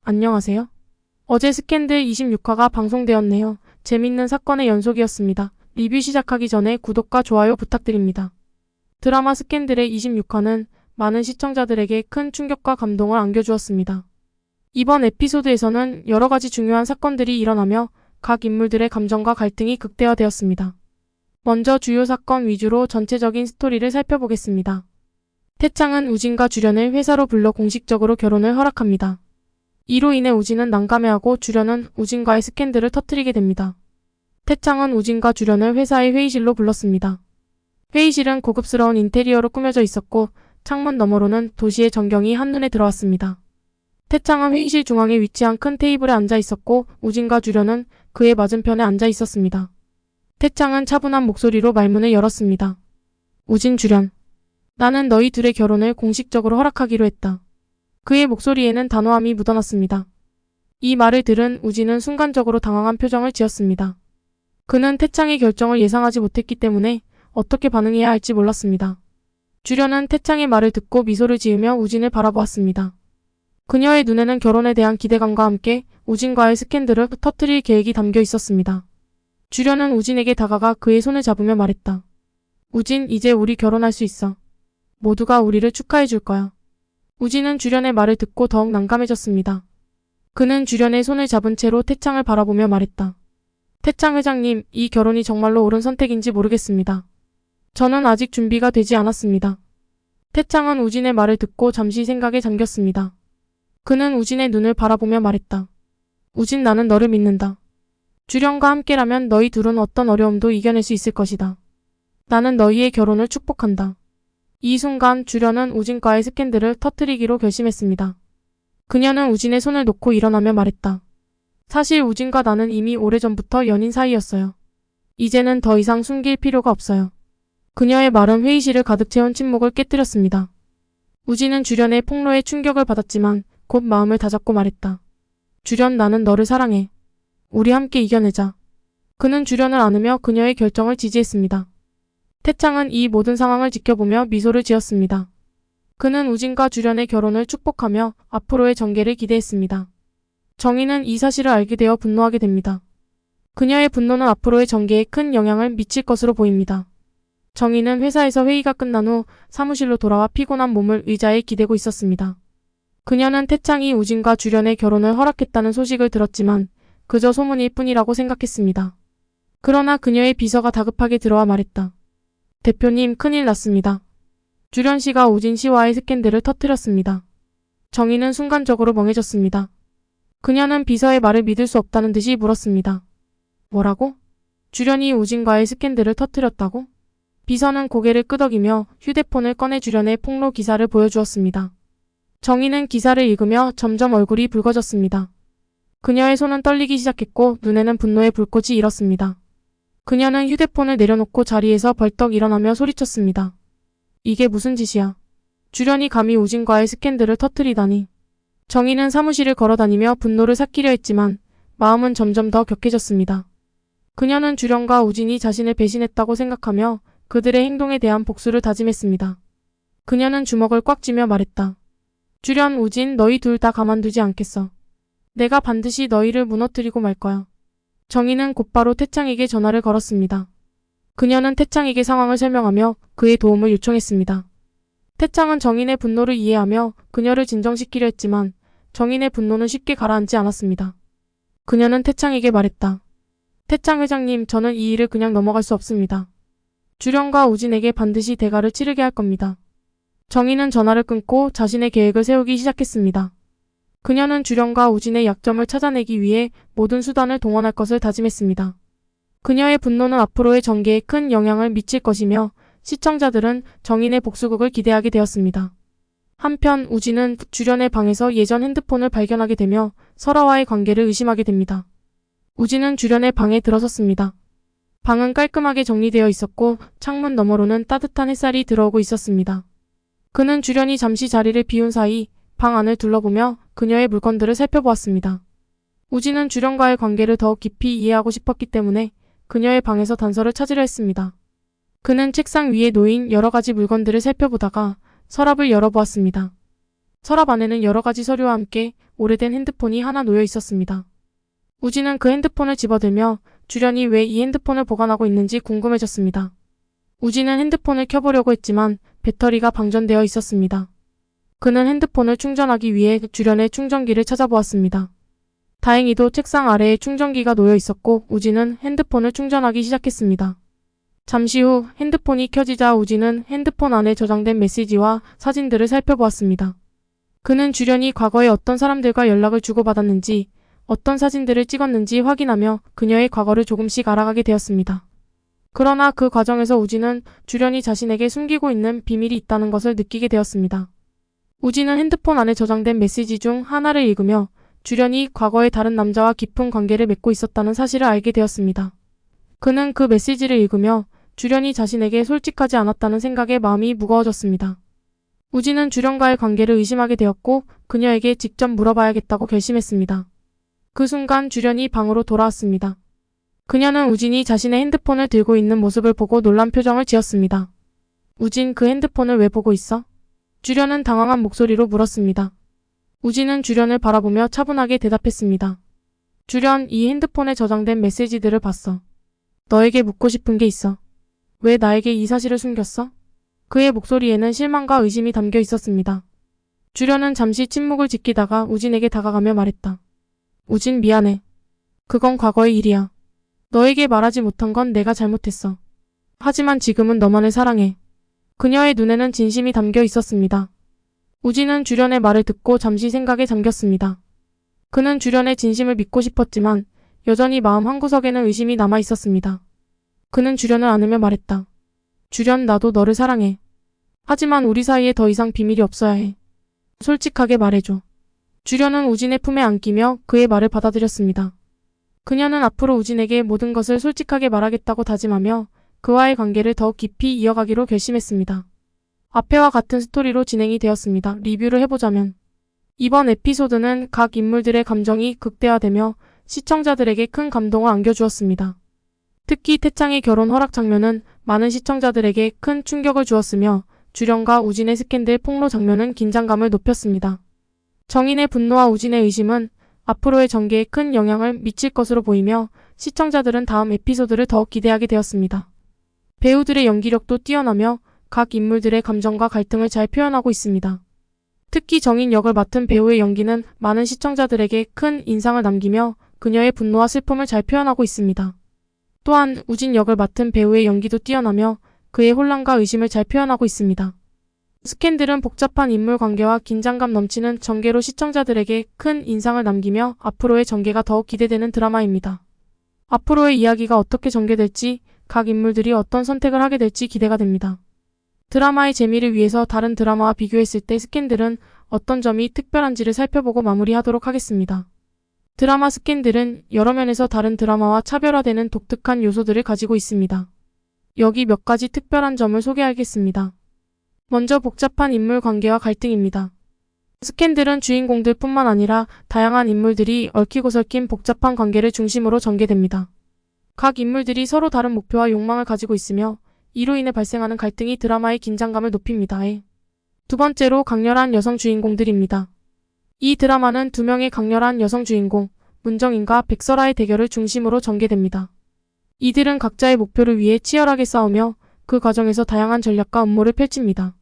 안녕하세요. 어제 스캔들 26화가 방송되었네요. 재밌는 사건의 연속이었습니다. 리뷰 시작하기 전에 구독과 좋아요 부탁드립니다. 드라마 스캔들의 26화는 많은 시청자들에게 큰 충격과 감동을 안겨주었습니다. 이번 에피소드에서는 여러 가지 중요한 사건들이 일어나며 각 인물들의 감정과 갈등이 극대화되었습니다. 먼저 주요 사건 위주로 전체적인 스토리를 살펴보겠습니다. 태창은 우진과 주련을 회사로 불러 공식적으로 결혼을 허락합니다. 이로 인해 우진은 난감해하고 주련은 우진과의 스캔들을 터뜨리게 됩니다. 태창은 우진과 주련을 회사의 회의실로 불렀습니다. 회의실은 고급스러운 인테리어로 꾸며져 있었고 창문 너머로는 도시의 전경이 한눈에 들어왔습니다. 태창은 회의실 중앙에 위치한 큰 테이블에 앉아 있었고 우진과 주련은 그의 맞은편에 앉아 있었습니다. 태창은 차분한 목소리로 말문을 열었습니다. 우진, 주련. 나는 너희 둘의 결혼을 공식적으로 허락하기로 했다. 그의 목소리에는 단호함이 묻어났습니다. 이 말을 들은 우진은 순간적으로 당황한 표정을 지었습니다. 그는 태창의 결정을 예상하지 못했기 때문에 어떻게 반응해야 할지 몰랐습니다. 주련은 태창의 말을 듣고 미소를 지으며 우진을 바라보았습니다. 그녀의 눈에는 결혼에 대한 기대감과 함께 우진과의 스캔들을 터뜨릴 계획이 담겨 있었습니다. 주련은 우진에게 다가가 그의 손을 잡으며 말했다. 우진, 이제 우리 결혼할 수 있어. 모두가 우리를 축하해 줄 거야. 우진은 주련의 말을 듣고 더욱 난감해졌습니다. 그는 주련의 손을 잡은 채로 태창을 바라보며 말했다. 태창 회장님, 이 결혼이 정말로 옳은 선택인지 모르겠습니다. 저는 아직 준비가 되지 않았습니다. 태창은 우진의 말을 듣고 잠시 생각에 잠겼습니다. 그는 우진의 눈을 바라보며 말했다. 우진, 나는 너를 믿는다. 주련과 함께라면 너희 둘은 어떤 어려움도 이겨낼 수 있을 것이다. 나는 너희의 결혼을 축복한다. 이 순간 주련은 우진과의 스캔들을 터뜨리기로 결심했습니다. 그녀는 우진의 손을 놓고 일어나며 말했다. 사실 우진과 나는 이미 오래전부터 연인 사이였어요. 이제는 더 이상 숨길 필요가 없어요. 그녀의 말은 회의실을 가득 채운 침묵을 깨뜨렸습니다. 우진은 주련의 폭로에 충격을 받았지만 곧 마음을 다잡고 말했다. 주련, 나는 너를 사랑해. 우리 함께 이겨내자. 그는 주련을 안으며 그녀의 결정을 지지했습니다. 태창은 이 모든 상황을 지켜보며 미소를 지었습니다. 그는 우진과 주련의 결혼을 축복하며 앞으로의 전개를 기대했습니다. 정희는 이 사실을 알게 되어 분노하게 됩니다. 그녀의 분노는 앞으로의 전개에 큰 영향을 미칠 것으로 보입니다. 정희는 회사에서 회의가 끝난 후 사무실로 돌아와 피곤한 몸을 의자에 기대고 있었습니다. 그녀는 태창이 우진과 주련의 결혼을 허락했다는 소식을 들었지만 그저 소문일 뿐이라고 생각했습니다. 그러나 그녀의 비서가 다급하게 들어와 말했다. 대표님, 큰일 났습니다. 주련 씨가 우진 씨와의 스캔들을 터뜨렸습니다. 정희는 순간적으로 멍해졌습니다. 그녀는 비서의 말을 믿을 수 없다는 듯이 물었습니다. 뭐라고? 주련이 우진과의 스캔들을 터뜨렸다고? 비서는 고개를 끄덕이며 휴대폰을 꺼내 주련의 폭로 기사를 보여주었습니다. 정희는 기사를 읽으며 점점 얼굴이 붉어졌습니다. 그녀의 손은 떨리기 시작했고 눈에는 분노의 불꽃이 일었습니다. 그녀는 휴대폰을 내려놓고 자리에서 벌떡 일어나며 소리쳤습니다. 이게 무슨 짓이야? 주련이 감히 우진과의 스캔들을 터뜨리다니. 정희는 사무실을 걸어다니며 분노를 삭히려 했지만 마음은 점점 더 격해졌습니다. 그녀는 주련과 우진이 자신을 배신했다고 생각하며 그들의 행동에 대한 복수를 다짐했습니다. 그녀는 주먹을 꽉 쥐며 말했다. 주련, 우진, 너희 둘 다 가만두지 않겠어. 내가 반드시 너희를 무너뜨리고 말 거야. 정희는 곧바로 태창에게 전화를 걸었습니다. 그녀는 태창에게 상황을 설명하며 그의 도움을 요청했습니다. 태창은 정인의 분노를 이해하며 그녀를 진정시키려 했지만 정인의 분노는 쉽게 가라앉지 않았습니다. 그녀는 태창에게 말했다. 태창 회장님, 저는 이 일을 그냥 넘어갈 수 없습니다. 주련과 우진에게 반드시 대가를 치르게 할 겁니다. 정인은 전화를 끊고 자신의 계획을 세우기 시작했습니다. 그녀는 주련과 우진의 약점을 찾아내기 위해 모든 수단을 동원할 것을 다짐했습니다. 그녀의 분노는 앞으로의 전개에 큰 영향을 미칠 것이며 시청자들은 정인의 복수극을 기대하게 되었습니다. 한편 우진은 주련의 방에서 예전 핸드폰을 발견하게 되며 설아와의 관계를 의심하게 됩니다. 우진은 주련의 방에 들어섰습니다. 방은 깔끔하게 정리되어 있었고 창문 너머로는 따뜻한 햇살이 들어오고 있었습니다. 그는 주련이 잠시 자리를 비운 사이 방 안을 둘러보며 그녀의 물건들을 살펴보았습니다. 우진은 주련과의 관계를 더욱 깊이 이해하고 싶었기 때문에 그녀의 방에서 단서를 찾으려 했습니다. 그는 책상 위에 놓인 여러 가지 물건들을 살펴보다가 서랍을 열어보았습니다. 서랍 안에는 여러 가지 서류와 함께 오래된 핸드폰이 하나 놓여 있었습니다. 우진은 그 핸드폰을 집어들며 주련이 왜 이 핸드폰을 보관하고 있는지 궁금해졌습니다. 우진은 핸드폰을 켜보려고 했지만 배터리가 방전되어 있었습니다. 그는 핸드폰을 충전하기 위해 주련의 충전기를 찾아보았습니다. 다행히도 책상 아래에 충전기가 놓여 있었고 우진은 핸드폰을 충전하기 시작했습니다. 잠시 후 핸드폰이 켜지자 우진은 핸드폰 안에 저장된 메시지와 사진들을 살펴보았습니다. 그는 주련이 과거에 어떤 사람들과 연락을 주고받았는지, 어떤 사진들을 찍었는지 확인하며 그녀의 과거를 조금씩 알아가게 되었습니다. 그러나 그 과정에서 우진은 주련이 자신에게 숨기고 있는 비밀이 있다는 것을 느끼게 되었습니다. 우진은 핸드폰 안에 저장된 메시지 중 하나를 읽으며 주련이 과거에 다른 남자와 깊은 관계를 맺고 있었다는 사실을 알게 되었습니다. 그는 그 메시지를 읽으며 주련이 자신에게 솔직하지 않았다는 생각에 마음이 무거워졌습니다. 우진은 주련과의 관계를 의심하게 되었고 그녀에게 직접 물어봐야겠다고 결심했습니다. 그 순간 주련이 방으로 돌아왔습니다. 그녀는 우진이 자신의 핸드폰을 들고 있는 모습을 보고 놀란 표정을 지었습니다. 우진, 그 핸드폰을 왜 보고 있어? 주련은 당황한 목소리로 물었습니다. 우진은 주련을 바라보며 차분하게 대답했습니다. 주련, 이 핸드폰에 저장된 메시지들을 봤어. 너에게 묻고 싶은 게 있어. 왜 나에게 이 사실을 숨겼어? 그의 목소리에는 실망과 의심이 담겨 있었습니다. 주련은 잠시 침묵을 지키다가 우진에게 다가가며 말했다. 우진, 미안해. 그건 과거의 일이야. 너에게 말하지 못한 건 내가 잘못했어. 하지만 지금은 너만을 사랑해. 그녀의 눈에는 진심이 담겨 있었습니다. 우진은 주련의 말을 듣고 잠시 생각에 잠겼습니다. 그는 주련의 진심을 믿고 싶었지만 여전히 마음 한구석에는 의심이 남아 있었습니다. 그는 주련을 안으며 말했다. 주련, 나도 너를 사랑해. 하지만 우리 사이에 더 이상 비밀이 없어야 해. 솔직하게 말해줘. 주련은 우진의 품에 안기며 그의 말을 받아들였습니다. 그녀는 앞으로 우진에게 모든 것을 솔직하게 말하겠다고 다짐하며 그와의 관계를 더욱 깊이 이어가기로 결심했습니다. 앞에와 같은 스토리로 진행이 되었습니다. 리뷰를 해보자면 이번 에피소드는 각 인물들의 감정이 극대화되며 시청자들에게 큰 감동을 안겨주었습니다. 특히 태창의 결혼 허락 장면은 많은 시청자들에게 큰 충격을 주었으며 주련과 우진의 스캔들 폭로 장면은 긴장감을 높였습니다. 정인의 분노와 우진의 의심은 앞으로의 전개에 큰 영향을 미칠 것으로 보이며 시청자들은 다음 에피소드를 더욱 기대하게 되었습니다. 배우들의 연기력도 뛰어나며 각 인물들의 감정과 갈등을 잘 표현하고 있습니다. 특히 정인 역을 맡은 배우의 연기는 많은 시청자들에게 큰 인상을 남기며 그녀의 분노와 슬픔을 잘 표현하고 있습니다. 또한 우진 역을 맡은 배우의 연기도 뛰어나며 그의 혼란과 의심을 잘 표현하고 있습니다. 스캔들은 복잡한 인물 관계와 긴장감 넘치는 전개로 시청자들에게 큰 인상을 남기며 앞으로의 전개가 더욱 기대되는 드라마입니다. 앞으로의 이야기가 어떻게 전개될지, 각 인물들이 어떤 선택을 하게 될지 기대가 됩니다. 드라마의 재미를 위해서 다른 드라마와 비교했을 때 스캔들은 어떤 점이 특별한지를 살펴보고 마무리하도록 하겠습니다. 드라마 스캔들은 여러 면에서 다른 드라마와 차별화되는 독특한 요소들을 가지고 있습니다. 여기 몇 가지 특별한 점을 소개하겠습니다. 먼저 복잡한 인물 관계와 갈등입니다. 스캔들은 주인공들 뿐만 아니라 다양한 인물들이 얽히고 설킨 복잡한 관계를 중심으로 전개됩니다. 각 인물들이 서로 다른 목표와 욕망을 가지고 있으며 이로 인해 발생하는 갈등이 드라마의 긴장감을 높입니다. 두 번째로 강렬한 여성 주인공들입니다. 이 드라마는 두 명의 강렬한 여성 주인공, 문정인과 백설아의 대결을 중심으로 전개됩니다. 이들은 각자의 목표를 위해 치열하게 싸우며 그 과정에서 다양한 전략과 음모를 펼칩니다.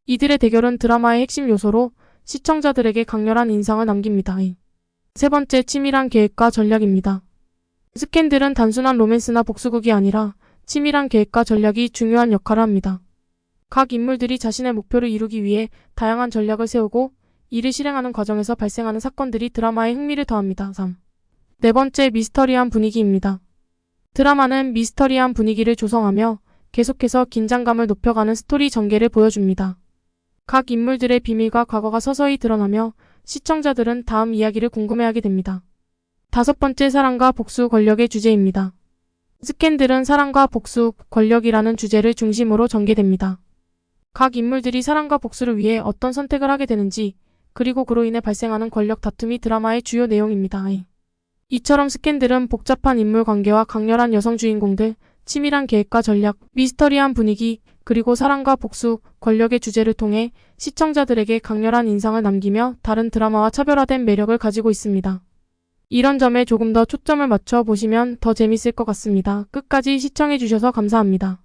이들의 대결은 드라마의 핵심 요소로 시청자들에게 강렬한 인상을 남깁니다. 세 번째, 치밀한 계획과 전략입니다. 스캔들은 단순한 로맨스나 복수극이 아니라 치밀한 계획과 전략이 중요한 역할을 합니다. 각 인물들이 자신의 목표를 이루기 위해 다양한 전략을 세우고 이를 실행하는 과정에서 발생하는 사건들이 드라마의 흥미를 더합니다. 3. 네 번째, 미스터리한 분위기입니다. 드라마는 미스터리한 분위기를 조성하며 계속해서 긴장감을 높여가는 스토리 전개를 보여줍니다. 각 인물들의 비밀과 과거가 서서히 드러나며 시청자들은 다음 이야기를 궁금해하게 됩니다. 다섯 번째, 사랑과 복수, 권력의 주제입니다. 스캔들은 사랑과 복수, 권력이라는 주제를 중심으로 전개됩니다. 각 인물들이 사랑과 복수를 위해 어떤 선택을 하게 되는지, 그리고 그로 인해 발생하는 권력 다툼이 드라마의 주요 내용입니다. 이처럼 스캔들은 복잡한 인물 관계와 강렬한 여성 주인공들, 치밀한 계획과 전략, 미스터리한 분위기, 그리고 사랑과 복수, 권력의 주제를 통해 시청자들에게 강렬한 인상을 남기며 다른 드라마와 차별화된 매력을 가지고 있습니다. 이런 점에 조금 더 초점을 맞춰 보시면 더 재밌을 것 같습니다. 끝까지 시청해주셔서 감사합니다.